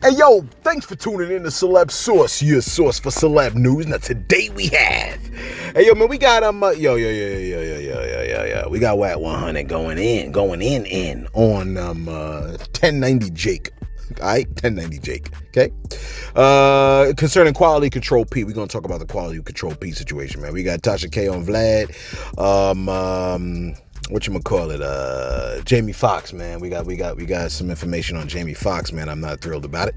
Hey, yo, thanks for tuning in to Celeb Source, your source for celeb news. Now, today we have, hey, yo, man, we got, we got Wack100 going in on, 1090 Jake. All right, 1090 Jake, okay? Concerning quality control P, we're going to talk about the quality control P situation, man. We got Tasha K on Vlad, Jamie Foxx, man. We got some information on Jamie Foxx, man. I'm not thrilled about it.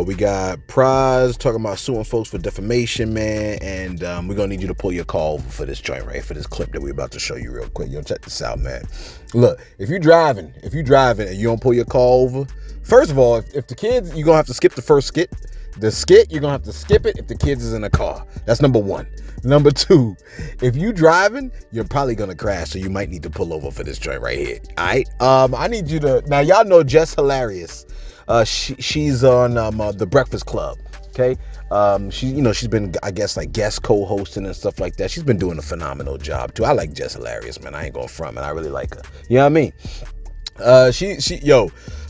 We got PRAS talking about suing folks for defamation, man. And we're gonna need you to pull your call over for this joint, right? For this clip that we're about to show you real quick. Yo, check this out, man. Look, if you're driving and you don't pull your call over, first of all, if the kids, you're gonna have to skip the first skit. The skit, you're gonna have to skip it if the kids is in a car. That's number one. Number two, if you driving, you're probably gonna crash, so you might need to pull over for this joint right here. All right. I need you to, now y'all know Jess Hilarious. She's on the Breakfast Club. Okay. She's been, I guess, like guest co-hosting and stuff like that. She's been doing a phenomenal job too. I like Jess Hilarious, man. I ain't going front, man. I really like her. You know what I mean?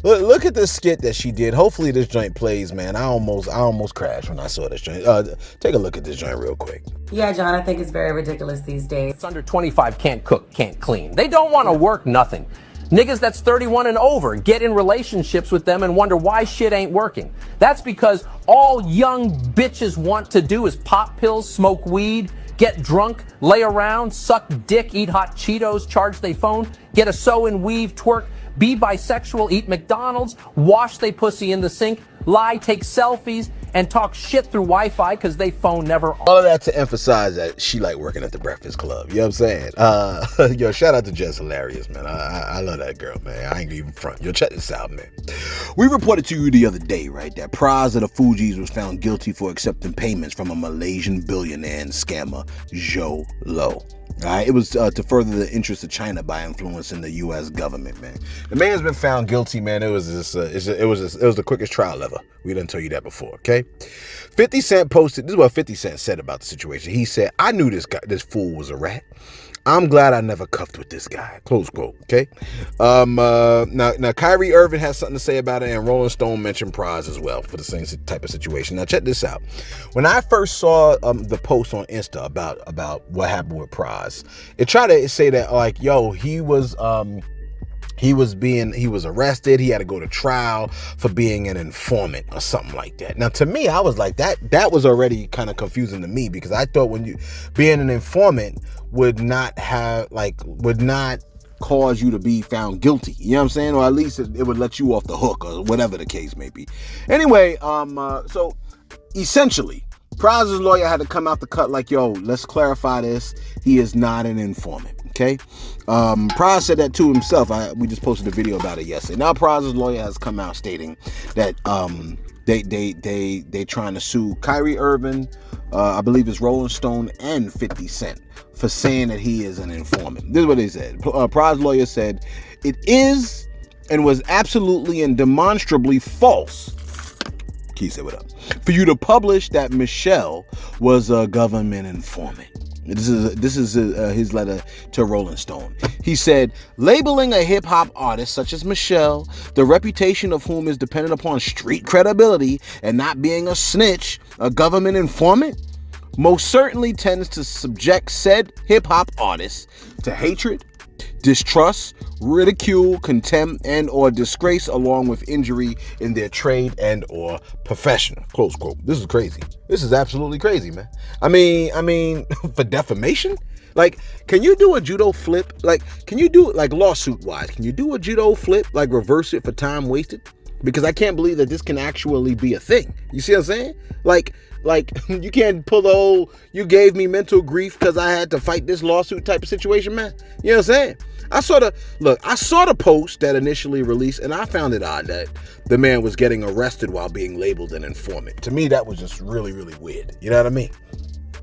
Look at this skit that she did. Hopefully this joint plays, man. I almost crashed when I saw this joint. Take a look at this joint real quick. Yeah, John, I think it's very ridiculous these days. It's under 25 can't cook, can't clean. They don't want to work nothing. Niggas that's 31 and over get in relationships with them and wonder why shit ain't working. That's because all young bitches want to do is pop pills, smoke weed, get drunk, lay around, suck dick, eat hot Cheetos, charge they phone, get a sew and weave, twerk, be bisexual, eat McDonald's, wash they pussy in the sink, lie, take selfies, and talk shit through Wi-Fi because they phone never. All of that to emphasize that she like working at the Breakfast Club. You know what I'm saying? Yo, shout out to Jess Hilarious, man. I love that girl, man. I ain't even front. Yo, check this out, man. We reported to you the other day, right, that PRAS of the Fugees was found guilty for accepting payments from a Malaysian billionaire and scammer, Joe Lo. It was to further the interests of China by influencing the U.S. government, man. The man's been found guilty, man. It was the quickest trial ever. We didn't tell you that before, okay? 50 Cent posted. This is what 50 Cent said about the situation. He said, "I knew this fool was a rat. I'm glad I never cuffed with this guy." Close quote. Okay. Now Kyrie Irving has something to say about it, and Rolling Stone mentioned PRAS as well for the same type of situation. Now check this out. When I first saw the post on Insta about what happened with PRAS, it tried to say that like, yo, he was arrested. He had to go to trial for being an informant or something like that. Now, to me, I was like, that was already kind of confusing to me, because I thought when you being an informant would not cause you to be found guilty. You know what I'm saying? Or at least it would let you off the hook, or whatever the case may be. Anyway, so essentially, PRAS's lawyer had to come out the cut like, yo, let's clarify this. He is not an informant. Okay. PRAS said that to himself. We just posted a video about it yesterday. Now PRAS's lawyer has come out stating that they trying to sue Kyrie Irving, I believe it's Rolling Stone, and 50 Cent for saying that he is an informant. This is what they said. PRAS lawyer said, "It is and was absolutely and demonstrably false." Key said, "What up? For you to publish that Michelle was a government informant." This is his letter to Rolling Stone. He said, "Labeling a hip-hop artist such as Michelle, the reputation of whom is dependent upon street credibility, and not being a snitch, a government informant, most certainly tends to subject said hip-hop artists to hatred, distrust, ridicule, contempt, and or disgrace, along with injury in their trade and or profession." Close quote. This is crazy. This is absolutely crazy, man. I mean, for defamation? Like, can you do a judo flip? Like, can you do it, like, lawsuit-wise? Can you do a judo flip, like, reverse it for time wasted? Because I can't believe that this can actually be a thing. You see what I'm saying? Like you can't pull the whole, you gave me mental grief because I had to fight this lawsuit type of situation, man. You know what I'm saying? I saw the post that initially released, and I found it odd that the man was getting arrested while being labeled an informant. To me, that was just really, really weird. You know what I mean?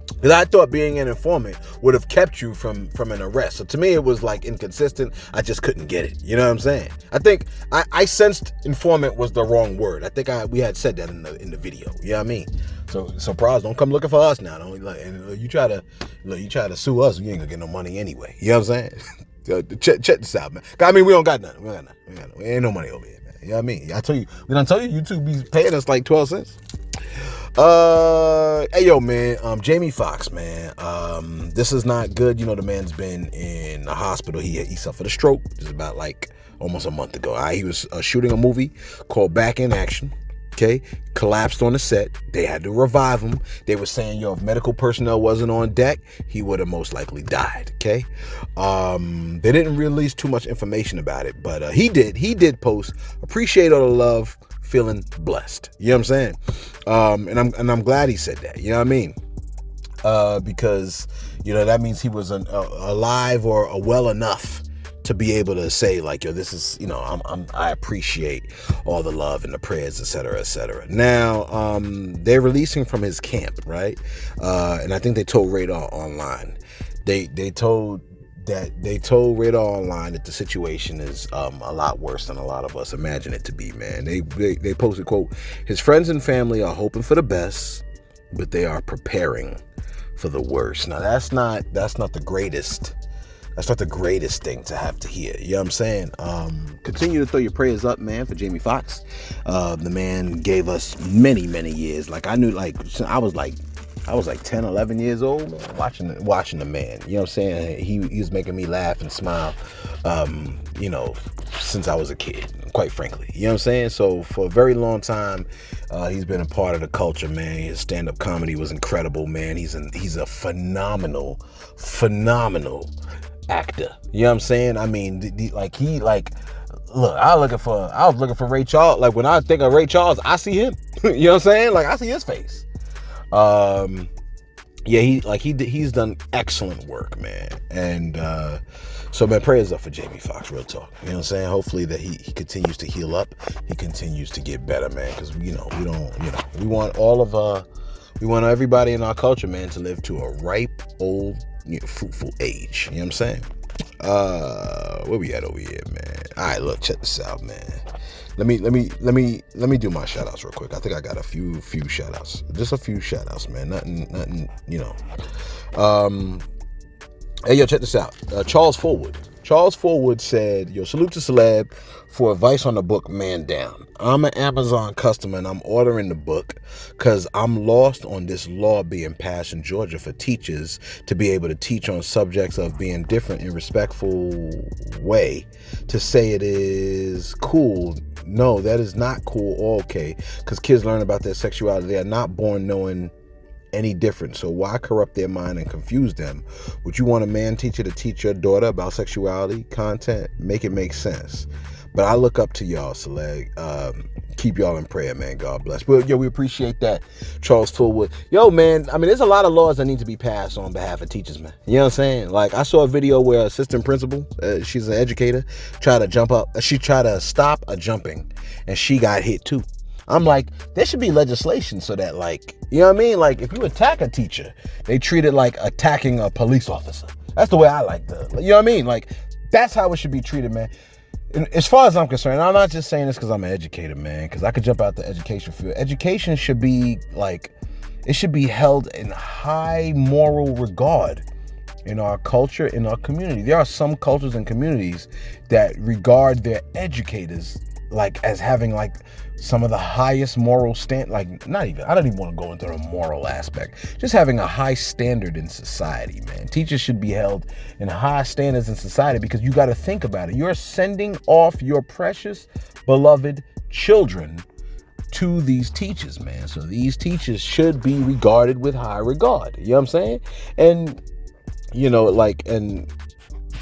Because I thought being an informant would have kept you from an arrest. So to me, it was like inconsistent. I just couldn't get it. You know what I'm saying? I think I sensed informant was the wrong word. I think we had said that in the video. You know what I mean? So PRAS, don't come looking for us now. Don't you try to sue us, you ain't gonna get no money anyway. You know what I'm saying? Check this out, man. I mean, we don't got nothing. We ain't no money over here, man. You know what I mean? We done told you YouTube be paying us like 12 cents. Hey yo, man, Jamie Foxx, man. This is not good. You know, the man's been in the hospital. He suffered a stroke. This is about like almost a month ago. He was shooting a movie called Back in Action. Okay, collapsed on the set. They had to revive him. They were saying, yo, if medical personnel wasn't on deck, he would have most likely died. Okay, they didn't release too much information about it, but he did post, appreciate all the love, feeling blessed. You know what I'm saying? And I'm glad he said that. You know what I mean? Because you know that means he was alive or well enough to be able to say like, yo, this is, you know, I appreciate all the love and the prayers, et cetera, et cetera. Now, they're releasing from his camp, right? And I think they told Radar Online. They told Radar Online that the situation is a lot worse than a lot of us imagine it to be, man. They posted, quote, his friends and family are hoping for the best, but they are preparing for the worst. Now, that's not the greatest. That's not the greatest thing to have to hear. You know what I'm saying? Continue to throw your prayers up, man, for Jamie Foxx. The man gave us many, many years. Like I knew, like I was like 10, 11 years old, man, watching the man. You know what I'm saying? He was making me laugh and smile, you know, since I was a kid, quite frankly. You know what I'm saying? So for a very long time, he's been a part of the culture, man. His stand-up comedy was incredible, man. He's a phenomenal actor. You know what I'm saying? I mean, look, I was looking for Ray Charles. Like when I think of Ray Charles, I see him. You know what I'm saying? Like I see his face. Yeah, he's done excellent work, man. And so man, prayers up for Jamie Foxx, real talk. You know what I'm saying? Hopefully that he continues to heal up, he continues to get better, man. Because we want everybody in our culture, man, to live to a ripe, old, fruitful age. You know what I'm saying? Where we at over here, man? All right, look, check this out, man. Let me do my shout outs real quick. I think I got a few shout outs. Just a few shout outs, man. Nothing, you know. Hey, yo, check this out. Charles Forward said, yo, salute to Celeb for advice on the book Man Down. I'm an Amazon customer and I'm ordering the book because I'm lost on this law being passed in Georgia for teachers to be able to teach on subjects of being different in a respectful way. To say it is cool, no, that is not cool or okay, because kids learn about their sexuality. They are not born knowing any different, so why corrupt their mind and confuse them? Would you want a man teacher to teach your daughter about sexuality content? Make it make sense. But I look up to y'all, Select. Keep y'all in prayer, man. God bless. Well, yo, we appreciate that, Charles Fullwood. Yo, man, I mean, there's a lot of laws that need to be passed on behalf of teachers, man. You know what I'm saying? Like, I saw a video where assistant principal, she's an educator, tried to jump up. She tried to stop a jumping, and she got hit too. I'm like, there should be legislation so that, like, you know what I mean? Like, if you attack a teacher, they treat it like attacking a police officer. That's the way I like to, you know what I mean? Like, that's how it should be treated, man. And as far as I'm concerned, I'm not just saying this because I'm an educator, man, because I could jump out the education field. Education should be, like, it should be held in high moral regard in our culture, in our community. There are some cultures and communities that regard their educators like as having like some of the highest moral I don't even want to go into the moral aspect, just having a high standard in society, man. Teachers should be held in high standards in society because you got to think about it. You're sending off your precious, beloved children to these teachers, man. So these teachers should be regarded with high regard. You know what I'm saying? And, you know, like, and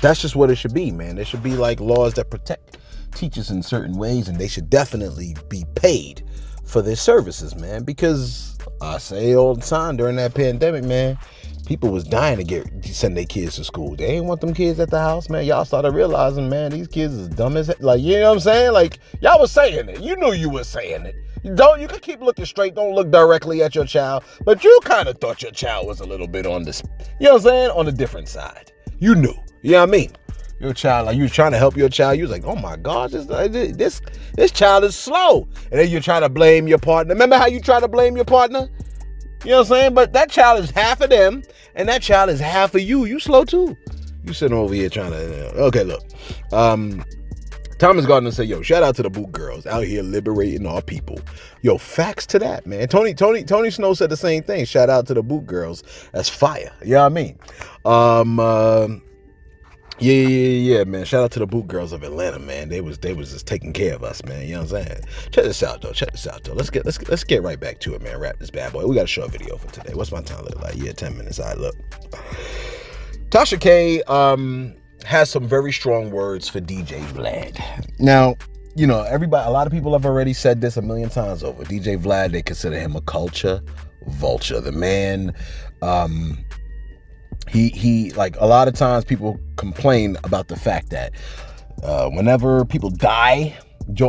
that's just what it should be, man. There should be like laws that protect teachers in certain ways, and they should definitely be paid for their services, man, because I say all the time during that pandemic, man, people was dying to send their kids to school. They ain't want them kids at the house, man. Y'all started realizing, man, these kids is dumb as hell. Like, you know what I'm saying? Like, y'all was saying it. You knew you was saying it. You can keep looking straight. Don't look directly at your child, but you kind of thought your child was a little bit on this, you know what I'm saying, on the different side. You knew. You know what I mean? Your child, like, you was trying to help your child. You was like, oh my God, this child is slow. And then you're trying to blame your partner. Remember how you try to blame your partner? You know what I'm saying? But that child is half of them, and that child is half of you. You slow too. You sitting over here trying to, okay, look. Thomas Gardner said, yo, shout out to the boot girls out here liberating our people. Yo, facts to that, man. Tony Snow said the same thing. Shout out to the boot girls. That's fire. You know what I mean? Yeah, man. Shout out to the boot girls of Atlanta, man. They was just taking care of us, man. You know what I'm saying? Check this out, though. Let's get right back to it, man. Wrap this bad boy. We got a short video for today. What's my time look like? Yeah, 10 minutes. All right, look. Tasha K has some very strong words for DJ Vlad. Now, you know, a lot of people have already said this a million times over. DJ Vlad, they consider him a culture vulture. The man, he like, a lot of times people complain about the fact that whenever people die,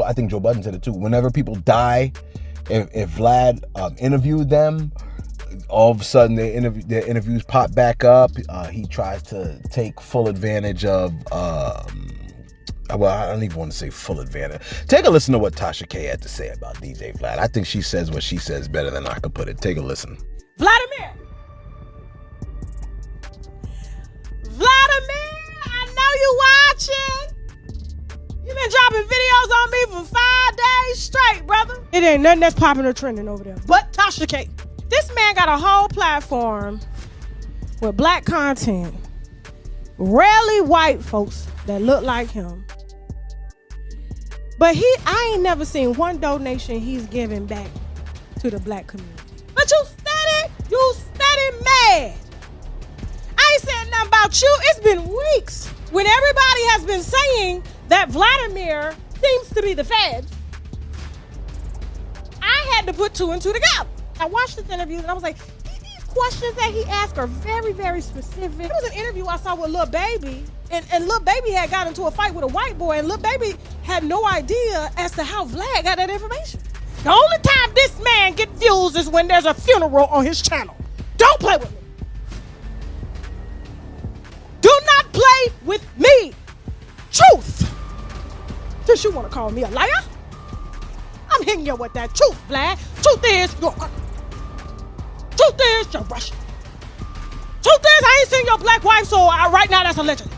I think Joe Budden said it too, whenever people die, if Vlad interviewed them, all of a sudden their interviews pop back up. He tries to take full advantage of, well, I don't even want to say full advantage. Take a listen to what Tasha K had to say about DJ Vlad. I think she says what she says better than I could put it. Take a listen. Vladimir, I know you watching. You've been dropping videos on me for 5 days straight, brother. It ain't nothing that's popping or trending over there but Tasha K. This man got a whole platform with black content, rarely white folks that look like him. But I ain't never seen one donation he's giving back to the black community. But you steady mad. I ain't saying nothing about you. It's been weeks when everybody has been saying that Vladimir seems to be the feds. I had to put two and two together. I watched this interview and I was like, these questions that he asked are very, very specific. There was an interview I saw with Lil Baby, and Lil Baby had got into a fight with a white boy, and Lil Baby had no idea as to how Vlad got that information. The only time this man get views is when there's a funeral on his channel. Don't play with me. Do not play with me. Truth. Since you want to call me a liar, I'm hitting you with that truth, Vlad. Truth is, you're Russian. Truth is, I ain't seen your black wife, so right now that's allegedly.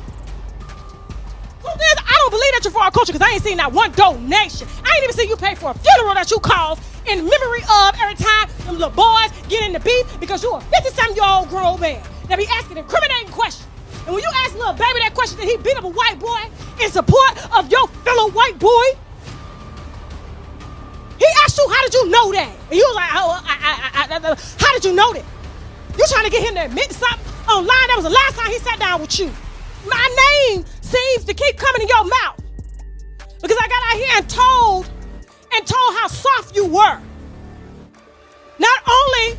Truth is, I don't believe that you're for our culture because I ain't seen not one donation. I ain't even seen you pay for a funeral that you caused in memory of every time them little boys get in the beef because you're a 50-something-year-old grown man that be asking incriminating questions. And when you ask little baby that question that he beat up a white boy in support of your fellow white boy, he asked you, how did you know that? And you was like, how did you know that? You trying to get him to admit something online? That was the last time he sat down with you. My name seems to keep coming in your mouth because I got out here and told how soft you were. Not only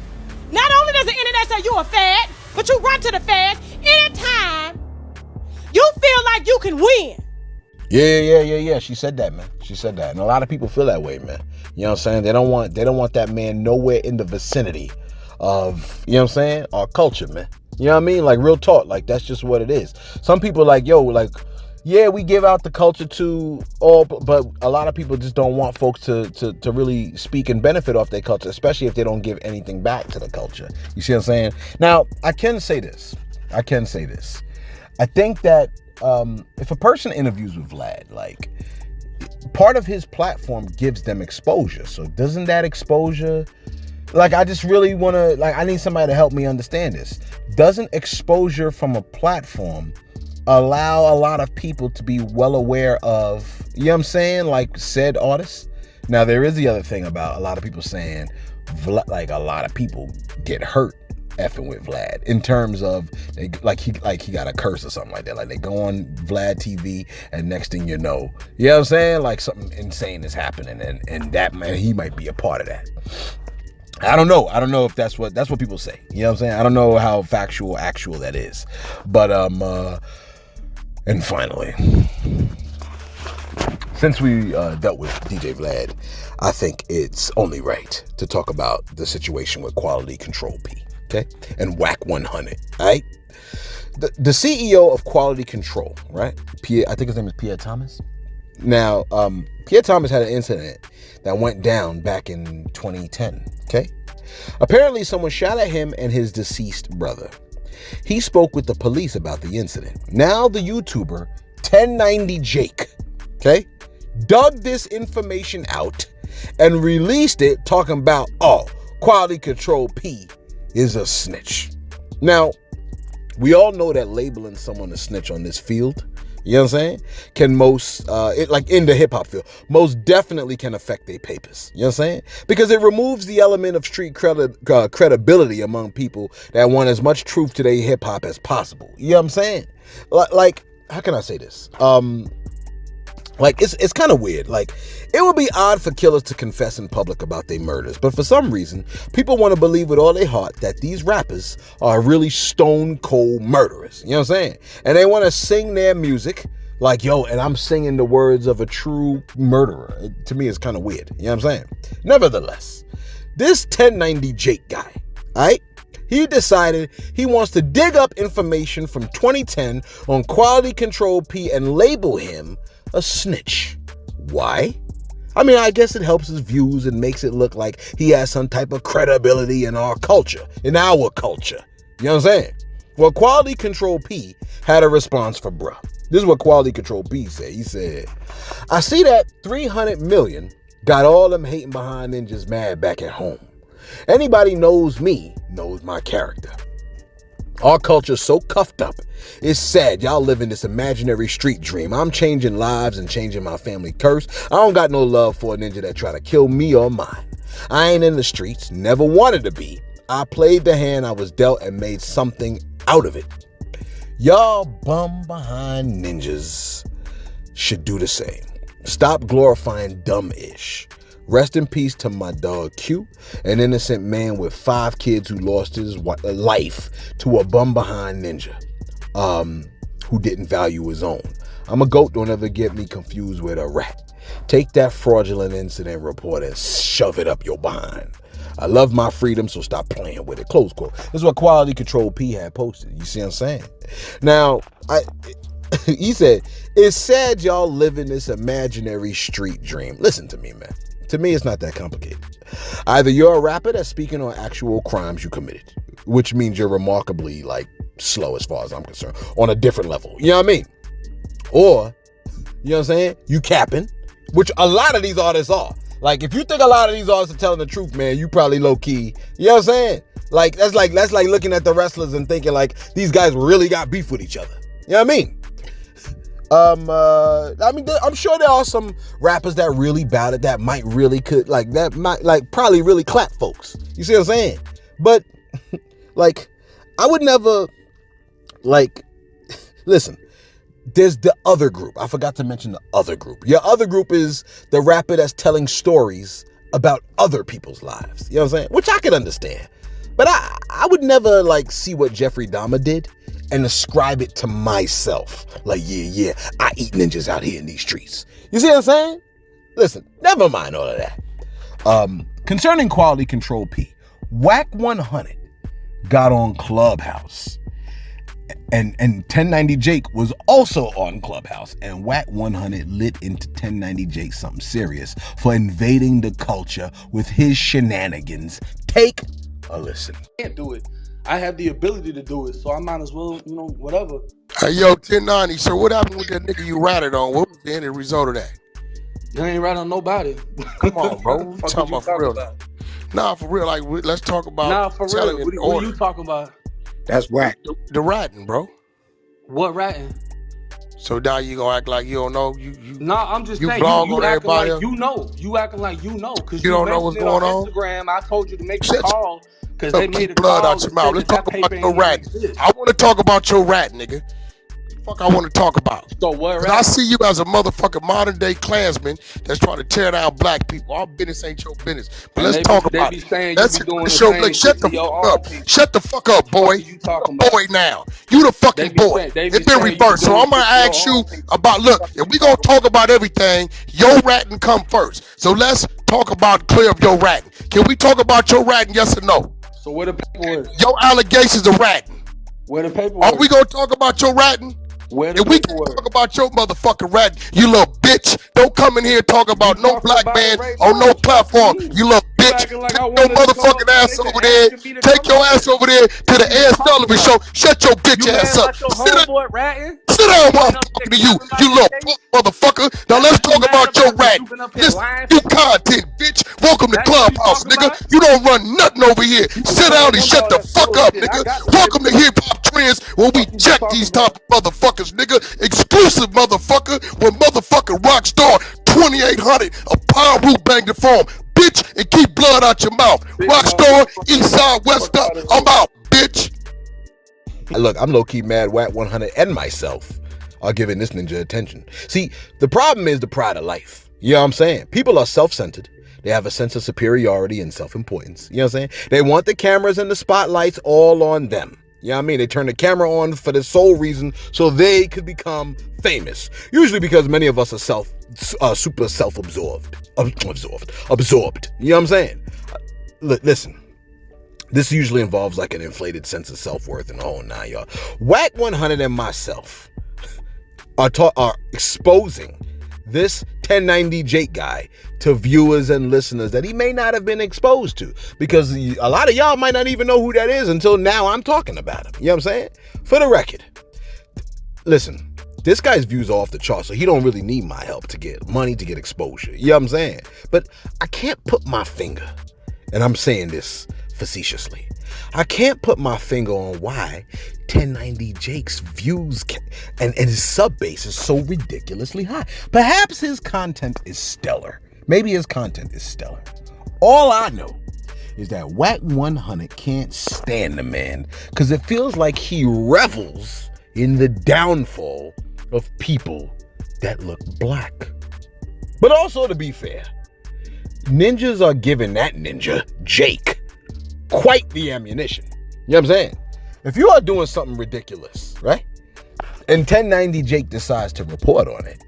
does the internet say you a fad, but you run to the feds anytime you feel like you can win. Yeah. She said that, man. She said that. And a lot of people feel that way, man. You know what I'm saying? They don't want that man nowhere in the vicinity of, you know what I'm saying, our culture, man. You know what I mean? Like, real talk. Like, that's just what it is. Some people like, yo, like, yeah, we give out the culture to all, but a lot of people just don't want folks to really speak and benefit off their culture, especially if they don't give anything back to the culture. You see what I'm saying? Now, I can say this. I think that if a person interviews with Vlad, like, part of his platform gives them exposure. So doesn't that exposure, like, I just really want to, like, I need somebody to help me understand this. Doesn't exposure from a platform allow a lot of people to be well aware of, you know what I'm saying, like, said artists? Now, there is the other thing about a lot of people saying, like, a lot of people get hurt effing with Vlad in terms of he got a curse or something like that. Like, they go on Vlad TV and next thing you know what I'm saying, like, something insane is happening and that man, he might be a part of that. I don't know if that's what people say. You know what I'm saying? I don't know how actual that is. But and finally, since we dealt with DJ Vlad, I think it's only right to talk about the situation with Quality Control P, okay? And Wack100, all right? The CEO of Quality Control, right? I think his name is Pierre Thomas. Now, Pierre Thomas had an incident that went down back in 2010, okay? Apparently, someone shot at him and his deceased brother. He spoke with the police about the incident. Now, the YouTuber 1090 Jake okay, dug this information out and released it talking about, Quality Control P is a snitch. Now, we all know that labeling someone a snitch on this field, you know what I'm saying, can in the hip hop field, most definitely can affect their papers. You know what I'm saying? Because it removes the element of street credibility among people that want as much truth to their hip hop as possible. You know what I'm saying? Like, how can I say this? It's kind of weird. Like, it would be odd for killers to confess in public about their murders, but for some reason, people want to believe with all their heart that these rappers are really stone cold murderers. You know what I'm saying? And they want to sing their music like, and I'm singing the words of a true murderer. To me, it's kind of weird. You know what I'm saying? Nevertheless, this 1090 Jake guy, all right? He decided he wants to dig up information from 2010 on Quality Control P and label him a snitch. Why? I mean, I guess it helps his views and makes it look like he has some type of credibility in our culture. You know what I'm saying? Well, Quality Control P had a response for bruh. This is what Quality Control P said. He said, I see that 300 million got all them hating behind ninjas mad back at home. Anybody knows me knows my character. Our culture's so cuffed up. It's sad y'all live in this imaginary street dream. I'm changing lives and changing my family curse. I don't got no love for a ninja that try to kill me or mine. I ain't in the streets, never wanted to be. I played the hand I was dealt and made something out of it. Y'all bum behind ninjas should do the same. Stop glorifying dumb-ish. Rest in peace to my dog Q, an innocent man with 5 kids who lost his life to a bum behind ninja who didn't value his own. I'm a goat, don't ever get me confused with a rat. Take that fraudulent incident report and shove it up your behind. I love my freedom, so stop playing with it. Close quote. This is what Quality Control P had posted. You see what I'm saying? Now, he said, it's sad y'all live in this imaginary street dream. Listen to me, man. To me, it's not that complicated. Either you're a rapper that's speaking on actual crimes you committed, which means you're remarkably, slow as far as I'm concerned, on a different level. You know what I mean? Or, you know what I'm saying? You capping, which a lot of these artists are. Like, if you think a lot of these artists are telling the truth, man, you probably low-key. You know what I'm saying? That's like looking at the wrestlers and thinking, these guys really got beef with each other. You know what I mean? I'm sure there are some rappers that really bout it, that might really probably really clap folks. You see what I'm saying? But I would never listen. There's the other group. I forgot to mention the other group. Your other group is the rapper that's telling stories about other people's lives. You know what I'm saying? Which I can understand. But I would never see what Jeffrey Dahmer did and ascribe it to myself. I eat ninjas out here in these streets. You see what I'm saying? Listen, never mind all of that. Concerning Quality Control P, Wack100 got on Clubhouse. And 1090 Jake was also on Clubhouse, and Wack100 lit into 1090 Jake something serious for invading the culture with his shenanigans. Take a listen. I can't do it. I have the ability to do it, so I might as well, whatever. Hey, yo, 1090, so what happened with that nigga you ratted on? What was the end result of that? You ain't rat on nobody. Come on, bro. What you talking about for real? Nah, for real. Let's talk about. Nah, for real. What are you talking about? That's whack. The ratting, bro. What ratting? So now you gonna act like you don't know? Nah, I'm just saying you acting like you know. You acting like you know because you don't know what's going on. Instagram, I told you to make the call because they made a blood call out your mouth. Let's talk about your rat. Exist. I want to talk about your rat, nigga. Fuck, I want to talk about. So what? I see you as a motherfucking modern day Klansman that's trying to tear down black people. Our business ain't your business. But let's talk about it. Let's hit the show. Shut the fuck up. Shut the fuck up, boy. You talking about? Boy now. You the fucking boy. It's been reversed. So I'm gonna ask you about. Look, if we gonna talk about everything, your ratting come first. So let's talk about clear up your ratting. Can we talk about your ratting? Yes or no? So where the paper is? Your allegations of ratting. Where the paper? Are we gonna talk about your ratting? If we can talk about your motherfucking rap, you little bitch. Don't come in here and talk about no black man on no platform. You little bitch. Take your motherfucking ass over there. Take your ass over there to the Ed Sullivan show. Shut your bitch ass up. Sit down while I'm talking to you, you little motherfucker. Now let's talk about your rap. Listen, you content, bitch. Welcome to Clubhouse, nigga. You don't run nothing over here. Sit down and shut the fuck up, nigga. Welcome to Hip Hop Trends, where we check these type of motherfuckers, nigga. Exclusive motherfucker, when motherfucking Rockstar 2800, a power root bang the phone, bitch, and keep blood out your mouth. Rockstar, east side, west up, I'm out, bitch. Look, I'm low-key mad Wack100 and myself are giving this ninja attention. See, the problem is the pride of life. You know what I'm saying? People are self-centered. They have a sense of superiority and self-importance. You know what I'm saying? They want the cameras and the spotlights all on them. You know what I mean? They turn the camera on for the sole reason so they could become famous. Usually because many of us are super self-absorbed. Absorbed. You know what I'm saying? Listen. This usually involves like an inflated sense of self-worth and the whole nine, y'all. Wack100 and myself are exposing this 1090 Jake guy to viewers and listeners that he may not have been exposed to, because a lot of y'all might not even know who that is until now I'm talking about him. You know what I'm saying? For the record, listen, this guy's views are off the chart, so he don't really need my help to get money, to get exposure. You know what I'm saying? But I can't put my finger, and I'm saying this facetiously, I can't put my finger on why 1090 Jake's views and his sub base is so ridiculously high. Perhaps his content is stellar. Maybe his content is stellar. All I know is that Wack100 can't stand the man because it feels like he revels in the downfall of people that look black. But also, to be fair, ninjas are giving that ninja, Jake, quite the ammunition. You know what I'm saying? If you are doing something ridiculous, right? And 1090 Jake decides to report on it,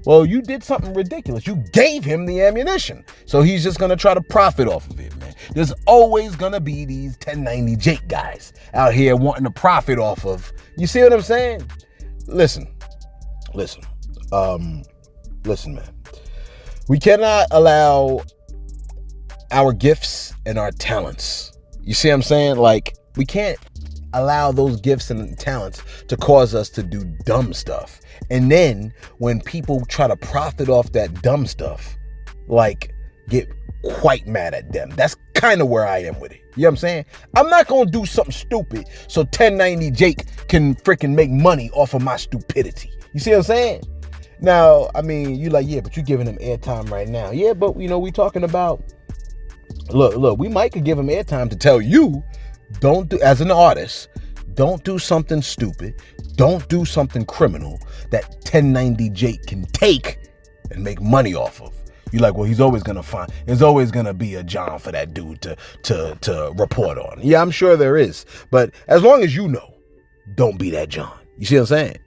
well, you did something ridiculous. You gave him the ammunition. So he's just going to try to profit off of it, man. There's always going to be these 1090 Jake guys out here wanting to profit off of. You see what I'm saying? Listen, man. We cannot allow our gifts and our talents. You see what I'm saying? Like, we can't allow those gifts and talents to cause us to do dumb stuff. And then when people try to profit off that dumb stuff, like, get quite mad at them. That's kind of where I am with it. You know what I'm saying? I'm not going to do something stupid so 1090 Jake can freaking make money off of my stupidity. You see what I'm saying? Now, I mean, you like, yeah, but you're giving him airtime right now. Yeah, but, you know, we talking about, look, we might could give him airtime to tell you, don't do, as an artist, don't do something stupid. Don't do something criminal that 1090 Jake can take and make money off of. You're like, well, there's always going to be a John for that dude to report on. Yeah, I'm sure there is. But as long as you know, don't be that John. You see what I'm saying?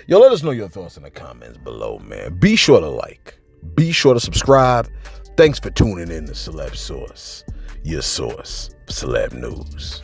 Yo, let us know your thoughts in the comments below, man. Be sure to like. Be sure to subscribe. Thanks for tuning in to Celeb Source, your source for celeb news.